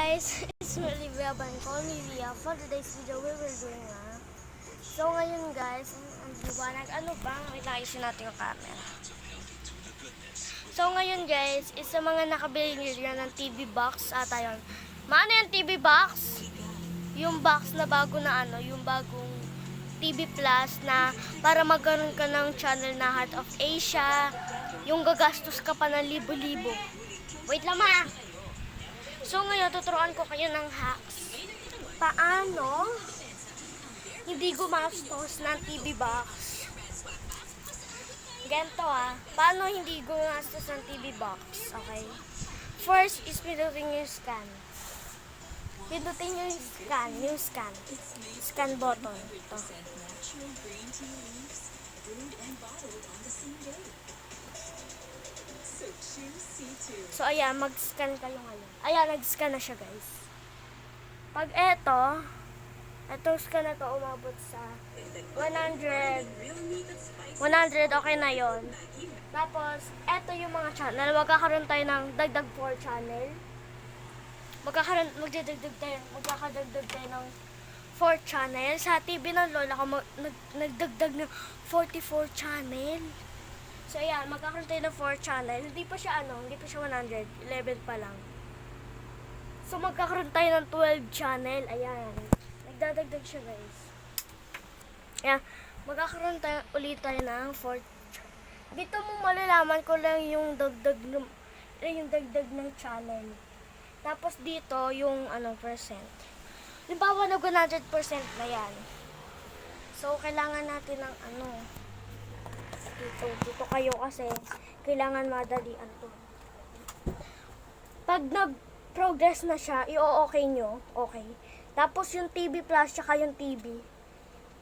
guys, it's me Olivia, but call me Lia. For today's video, we will doing So ngayon guys, ang liwanag, ano ba? Wait lang, ayusin natin yung camera. So ngayon guys, isa mga nakabili nyo ng TV box ata yun. Maano yung TV box? Yung box na bago na yung bagong TV Plus na para magkaroon ka ng channel na Heart of Asia, yung gagastos ka pa ng libo-libo. Wait lang ma! So ngayon, tuturuan ko kayo ng hacks. Paano hindi gumastos ng TV box? Ganito paano hindi gumastos ng TV box? Okay? First is pindutin yung scan. Pindutin yung scan. Scan button. Ito. So, ayan, mag-scan kayo ngayon. Ayan, nag-scan na siya, guys. Pag eto scan na to, umabot sa 100, okay na yon. Tapos, eto yung mga channel. Magkakaroon tayo ng dagdag 4 channel. Magdadagdag tayo ng 4 channel. Sa TV ng lola ko, nagdagdag ng 44 channel. So, ayan, magkakaroon tayo ng 4 channel. Hindi pa siya 100. 11 pa lang. So, magkakaroon tayo ng 12 channel. Ayan. Nagdadagdag siya, guys. Ayan. Magkakaroon tayo ulit tayo ng 4 channel. Dito mo malalaman ko lang yung dagdag ng channel. Tapos, dito, yung percent. Halimbawa, nag 100% na yan. So, kailangan natin ng dito kayo kasi kailangan madalian to. Pag nag-progress na siya, i-okay nyo. Okay. Tapos yung TV Plus tsaka yung TV,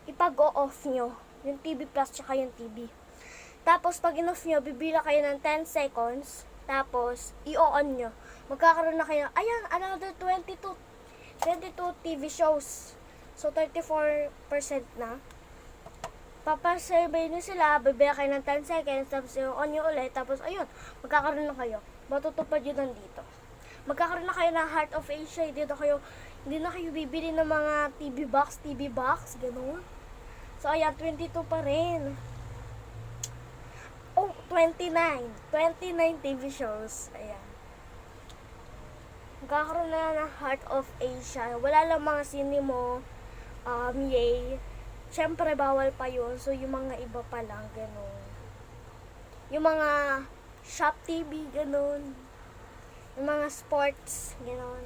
ipag-o-off nyo. Yung TV Plus tsaka yung TV. Tapos pag in-off nyo, bibila kayo ng 10 seconds. Tapos, i-on nyo. Magkakaroon na kayo, ayan, another 22 TV shows. So, 34% na. Papasurvey nyo sila, bibigyan kayo ng 10 seconds, tapos on nyo ulit, tapos ayun, magkakaroon na kayo. Matutupad yun nandito. Magkakaroon na kayo ng Heart of Asia, hindi na kayo bibili ng mga TV box, gano'n. So ayan, 22 pa rin. Oh, 29 TV shows, ayan. Magkakaroon na ng Heart of Asia, wala lang mga cinema, yay. Siyempre, bawal pa yun. So, yung mga iba pa lang, gano'n. Yung mga Shop TV, gano'n. Yung mga sports, gano'n.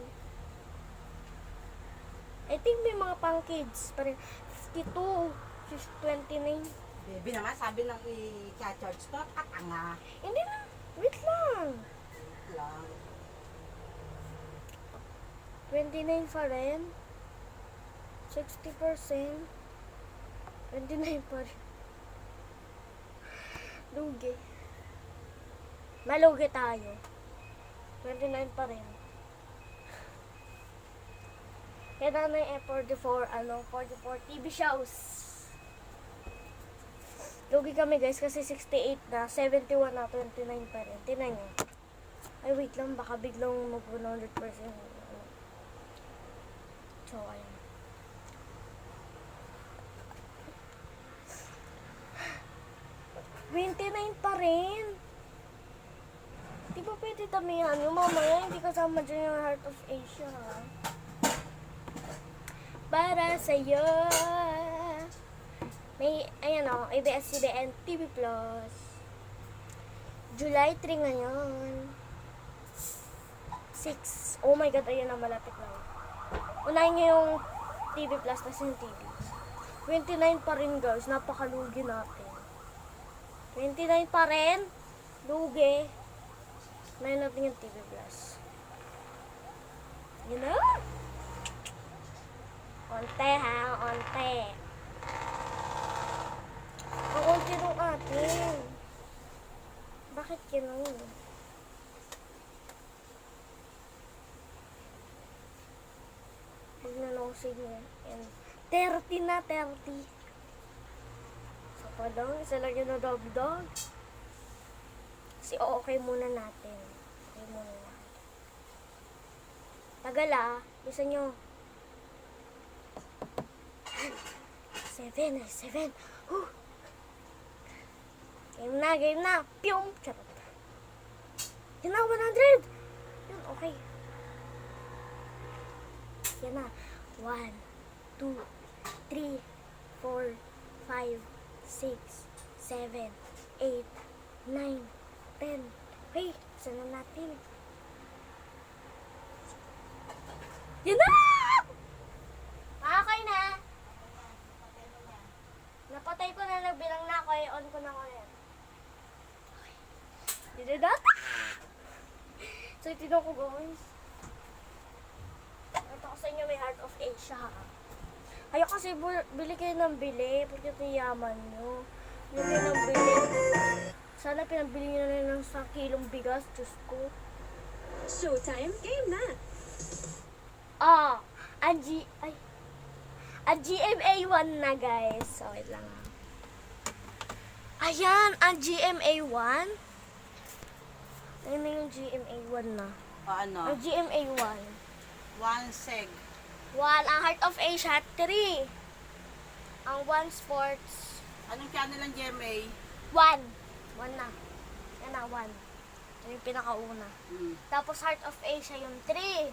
I think may mga pang kids. Parang 52, 29. Baby naman, sabi ng i-charge to, katanga. Hindi na. Wait lang. 29 pa rin. 60%. 29 pa rin. Lugi. Malugi tayo. 29 pa rin. Kaya na yung 44 TV shows. Lugi kami guys kasi 68 na, 71 na, 29 pa rin. Tingnan nyo. Ay wait lang, baka biglang mag-100%. So, ayan. 29 pa rin. Di ba pwede damihan yung mamaya hindi kasama dyan yung Heart of Asia, ha? Para sa'yo. May, ayan ABS-CBN TV Plus. July 3 ngayon. 6. Oh my God, ayan na, malapit na. Unahin nyo yung TV Plus tas yung TV. 29 pa rin guys, napakalugi natin. 29 pa rin. Lugi. Ngayon natin yung TV Plus. You know? Onte ha, onte. Ang onte nung atin. Bakit gano'n? Pag nanosig mo. 30 na, 30. Padang, isa lang yun na dog. Kasi okay muna natin. Okay muna natin. Tagal Bisa nyo. 7. Game na. Pyong! Charot. Yan na, 100! Yun, okay. Yan na. 1, 2, 3, 4, 5, 6, 7, 8, 9, 10. Okay, saan na natin? Yan na! Okay na. Napatay ko na, nagbilang na ako. On ko na ko yan. Okay. Dito na. So, itinan ko guys. Ito ko sa inyo may Heart of Asia ha. Kaya kasi bili kayo ng bili. Porque ito yaman nyo. Yung kayo ng bili. Sana pinabili nyo na rin ng 1 kilong bigas. Diyos ko. Showtime, game na! Ang GMA 1 na guys. So, wait lang Ayan, ang GMA 1. Ayun na yung GMA 1 na. O ano? Ang GMA 1. 1 seg. 1, ang Heart of Asia 3. Ang 1 Sports Anong channel ang GMA? 1. 1 na. Yan na, 1. Ito yung pinakauna. Tapos Heart of Asia yung 3.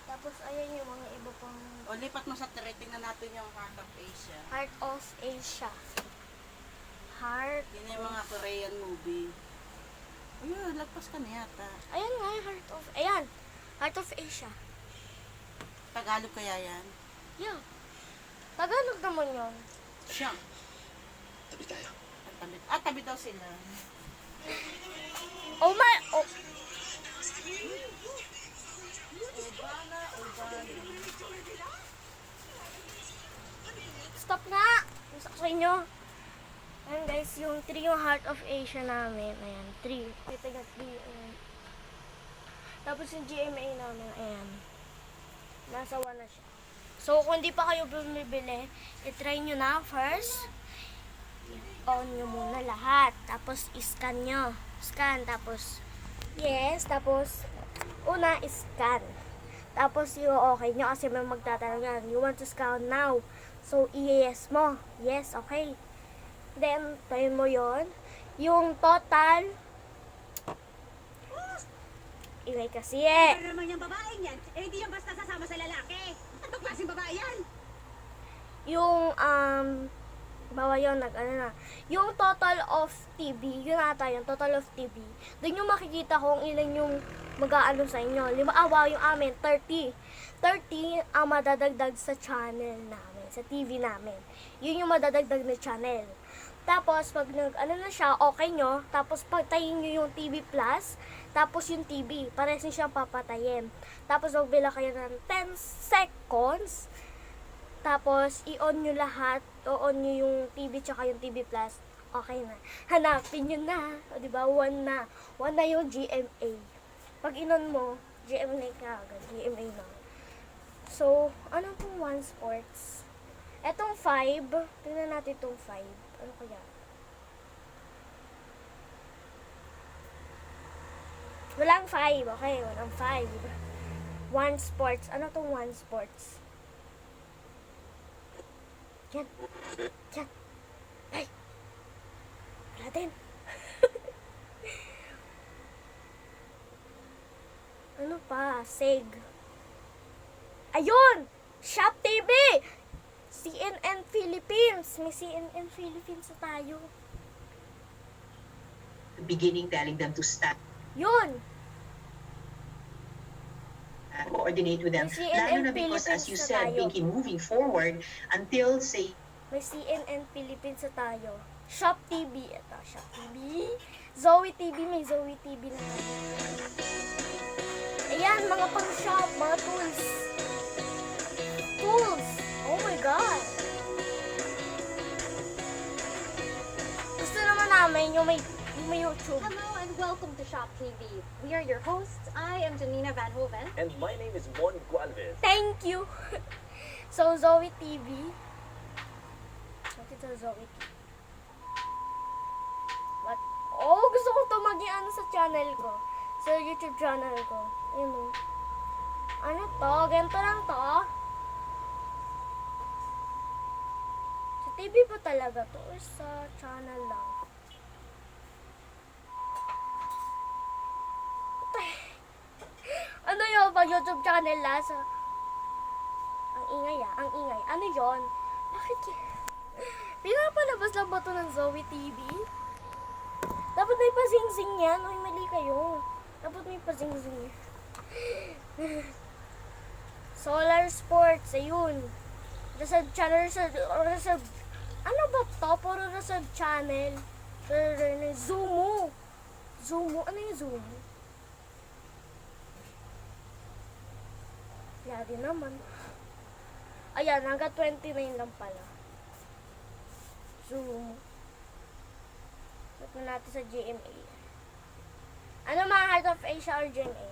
Tapos ayan yung mga iba pang O lipat mo sa 3. Tingnan natin yung Heart of Asia. Heart of Asia. Heart. Yun yung mga Korean movie. Ayun, lagpas ka na yata. Ayan nga yung Heart of... Ayan. Heart of Asia. Tagalog kaya yan? Yeah. Tagalog naman yun. Siya. Tabi tayo. Tabi daw sila. Oh my... Oh. Stop nga! Gusto ko sa inyo. Ayan guys, yung 3 yung Heart of Asia namin. Ayan, 3. Kita nga 3. Ayan. Tapos yung GMA namin, ayan. Nasa 1 na siya. So, kung hindi pa kayo bumibili, itry nyo na first. On nyo muna lahat. Tapos, scan nyo. Scan. Tapos, yes. Tapos, una, scan. Tapos, yung okay nyo kasi may magtatanong yan. You want to scan now. So, i-yes mo. Yes, okay. Then, tayo mo yon. Yung total, ingay kasi Ano naman yung babaeng yan? Eh, hindi yan basta sasama sa lalaki. Anong klaseng babae yan? Yung, bawa yun, yung total of TB, yun ata yung total of TB. Doon yung makikita kung ilan yung mag-aano sa inyo. Yung amin, 30. 30 ang madadagdag sa channel namin, sa TV namin. Yun yung madadagdag na channel. Tapos, pag na siya, okay nyo. Tapos, pagtayin nyo yung TV Plus. Tapos, yung TV. Pares nyo siyang papatayin. Tapos, magbila kayo ng 10 seconds. Tapos, i-on nyo lahat. O-on nyo yung TV tsaka yung TV Plus. Okay na. Hanapin nyo na. O, diba? 1 na. 1 na yung GMA. Pag in-on mo, GMA ka agad. GMA na. So, ano pong 1 Sports? Etong 5. Tingnan natin itong 5. Ano kaya? Walang 5. Okay, walang 5. 1 Sports. Ano tong 1 Sports? Yan. Yan. Ay! Wala din. Ano pa? Seg. Ayun! Shop TV! CNN Philippines. May CNN Philippines na tayo. Beginning telling them to start Yun! coordinate with them. May CNN Lalo na because, as you Philippines na said, tayo. Pinky, moving forward until, say, May CNN Philippines na tayo. Shop TV. Ito, Shop TV. Zoe TV. May Zoe TV na. Ayan, mga pang-shop, mga tools. Tools! Oh my God! Gusto naman namin yung may YouTube. Hello and welcome to Shop TV. We are your hosts. I am Janina Van Hoven. And my name is Mon Gualvez. Thank you! So, Zoe TV. Bakit sa Zoe TV? What? Oh, gusto ko ito mag-ano sa channel ko. Sa YouTube channel ko. Ayun o. Ano to? Ganito lang to? Sa TV ba talaga to? Or sa channel lang? Ano yun? Pag YouTube channel lang sa... Ang ingay ah, ang ingay. Ano yun? Bakit yun? Pinapalabas lang ba to ng Zoe TV? Dapat may pasing-sing yan. Uy, mali kayo. Dapat may pasing-sing yan. Solar Sports, ayun. Reserve channel, reserve... Ano ba to? Puro reserve channel. Zumo. Zumo? Ano yung Zumo? Yari naman. Ayan, hanggang 29 lang pala. Zoom. Set na natin sa GMA. Ano mga Heart of Asia or GMA?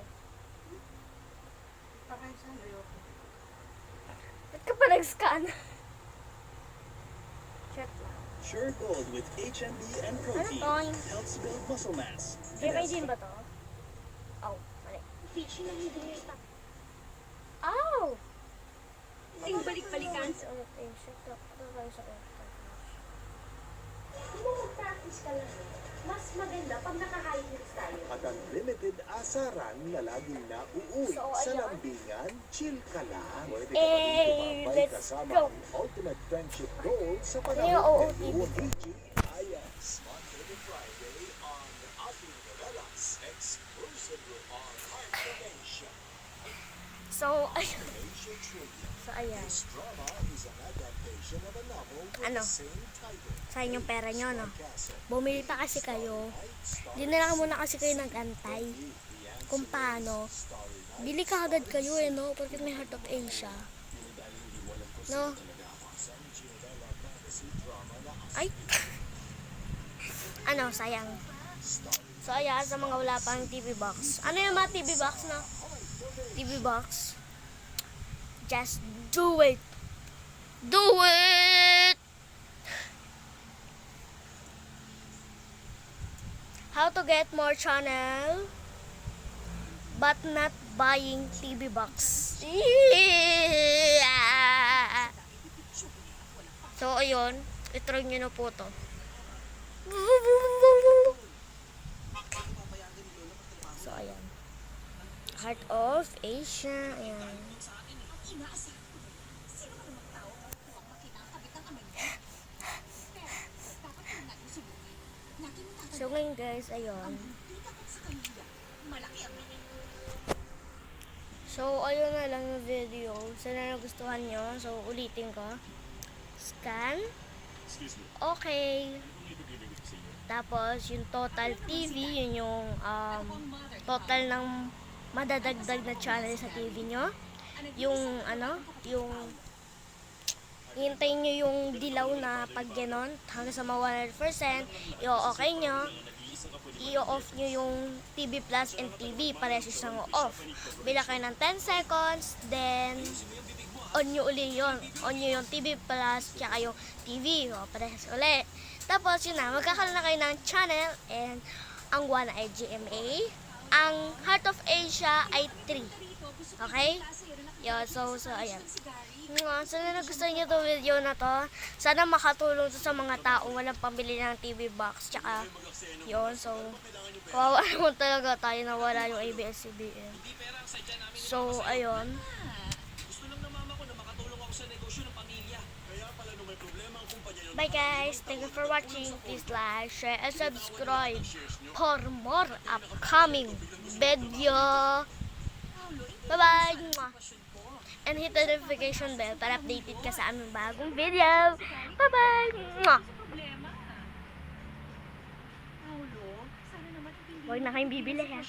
Pakaisan, ayoko. Ba't ka pa nag-scan? Check lang. Sure Gold with HMB and protein Ano to? helps build muscle mass. GMA din ba to? Oh, mali. Fish lang hindi nito. Oh! Ting balik-balikan. Heart of Asia. Ito tayo sa Heart of Asia. Kung mag-practice ka lang, mas maganda pag naka-high heels tayo. At unlimited asaran na laging nauuwi So, sa ayan. lambingan, chill ka lang. Pwede ka Eh, rin tumambay let's kasama go. ang ultimate friendship goal sa Ano yung panahon OOTD? ngayon. DJIS. Monday to Friday on Ating Novelas. Exclusively on Heart of Asia. So, ayun. Asia Trivia. So, ayan. This drama is an adaptation of a novel with Ano? the same title. Sayang yung pera nyo, no? Castle. Bumili pa kasi kayo. Di na lang muna kasi kayo nag-antay. Kung paano. Bili ka agad kayo eh, no? Porque may Heart of Asia. No? Ay! Ano, sayang. So, ayan, sa mga wala pang TV box. Ano yung mga TV box, no? TV box. Just do it! Do it! How to get more channel but not buying TV box. So, ayun. I-try nyo na po to. So, ayan. Heart of Asia. Ayan. So, ngayon guys, ayun. So, ayun na lang yung video. Sana nagustuhan nyo. So, ulitin ko. Scan. Okay. Tapos, yung total TV, yun yung total ng madadagdag na channel sa TV nyo. Yung, ano, yung hintayin nyo yung dilaw na pag ganon, hanggang sa mga 100%, i-okay nyo. I-off nyo yung TV Plus and TV, parehas yung off. Bila kayo ng 10 seconds, then on nyo uli yun. On nyo yung TV Plus, tsaka yung TV, parehas uli. Tapos yun na, magkakaroon na kayo ng channel, and ang 1 ay GMA, ang Heart of Asia ay 3. Okay? Yun, so ayan. Sana nagustuhan nyo itong video na to. Sana makatulong to sa mga taong walang pambili ng TV box. Tsaka, yun. So, kawawa naman talaga tayo na wala yung ABS-CBN. So, ayun. Bye guys. Thank you for watching. Please like, share, and subscribe for more upcoming video. Bye-bye! And hit the notification bell para updated ka sa aming bagong video. Bye-bye! Huwag na kayong bibili ha.